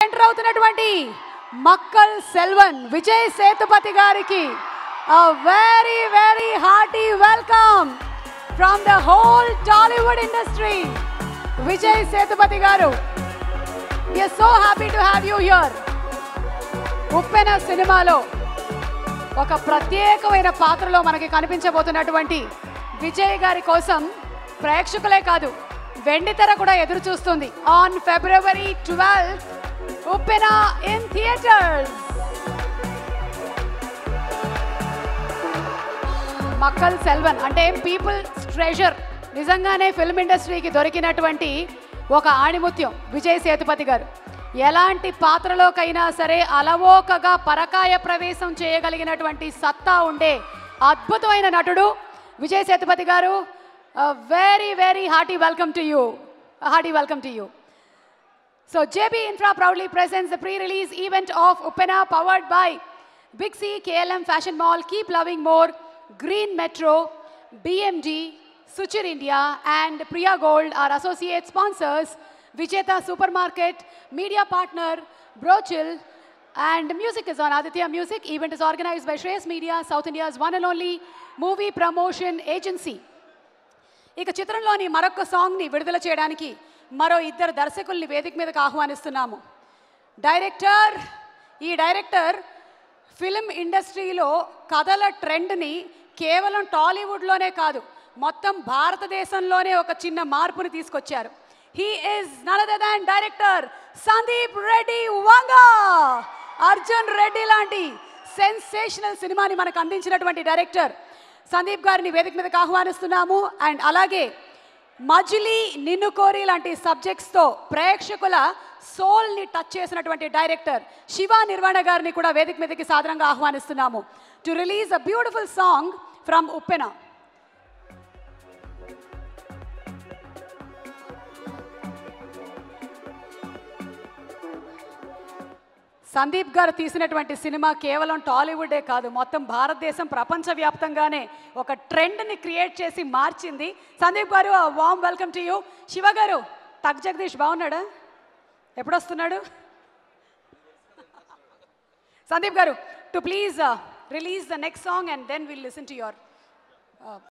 Enter అవుతున్నటువంటి మక్కల్ సెల్వన్ విజయ్ సేతుపతి గారికి a very very hearty welcome from the whole Tollywood industry. Vijay Sethupathi garu, we are so happy to have you here. ఉప్పెన సినిమాలో ఒక ప్రత్యేకమైన పాత్రలో మనకి కనిపించబోతున్నటువంటి విజయ్ గారి కోసం ప్రేక్షకులే కాదు వెండితెర కూడా ఎదురు చూస్తుంది. On February 12th Uppena in theatres. Makkal Selvan అంటే పీపుల్స్ ట్రెజర్. నిజంగానే ఫిల్మ్ ఇండస్ట్రీకి దొరికినటువంటి ఒక ఆణిముత్యం విజయ్ సేతుపతి గారు. ఎలాంటి పాత్రలోకైనా సరే అలవోకగా పరకాయ ప్రవేశం చేయగలిగినటువంటి సత్తా ఉండే అద్భుతమైన నటుడు విజయ్ సేతుపతి గారు. Very very hearty welcome to you. Hearty welcome to you. So JB Infra proudly presents the pre-release event of Uppena, powered by Big C, KLM Fashion Mall, Keep Loving More, Green Metro, BMG, Suchir India and Priya Gold, our associate sponsors. Vijeta Supermarket, media partner Brochil, and music is on Aditya Music. Event is organized by Shreyas Media, South India's one and only movie promotion agency. ఇక చిత్రంలోని మరొక సాంగ్ని విడుదల చేయడానికి మరో ఇద్దరు దర్శకుల్ని వేదిక మీదకి ఆహ్వానిస్తున్నాము. ఈ డైరెక్టర్ ఫిల్మ్ ఇండస్ట్రీలో కథల ట్రెండ్ని కేవలం టాలీవుడ్లోనే కాదు మొత్తం భారతదేశంలోనే ఒక చిన్న మార్పుని తీసుకొచ్చారు. He is none other than director Sandeep Reddy Vanga. Arjun Reddy లాంటి సెన్సేషనల్ సినిమాని మనకు అందించినటువంటి డైరెక్టర్ సందీప్ గారిని వేదిక మీదకి ఆహ్వానిస్తున్నాము. అండ్ అలాగే మజిలీ, నిన్ను కోరి లాంటి సబ్జెక్ట్స్తో ప్రేక్షకుల సోల్ని టచ్ చేసినటువంటి డైరెక్టర్ శివ నిర్వాణ గారిని కూడా వేదిక మీదకి సాదరంగా ఆహ్వానిస్తున్నాము to release a beautiful song from Uppena. Sandeep గారు తీసినటువంటి సినిమా కేవలం టాలీవుడే కాదు మొత్తం భారతదేశం ప్రపంచవ్యాప్తంగానే ఒక ట్రెండ్ని క్రియేట్ చేసి మార్చింది. సందీప్ గారు, warm welcome to you. Shiva గారు, తగ్ జగదీష్ బాగున్నాడా? ఎప్పుడు వస్తున్నాడు? సందీప్ గారు, to please release the next song and then will listen to your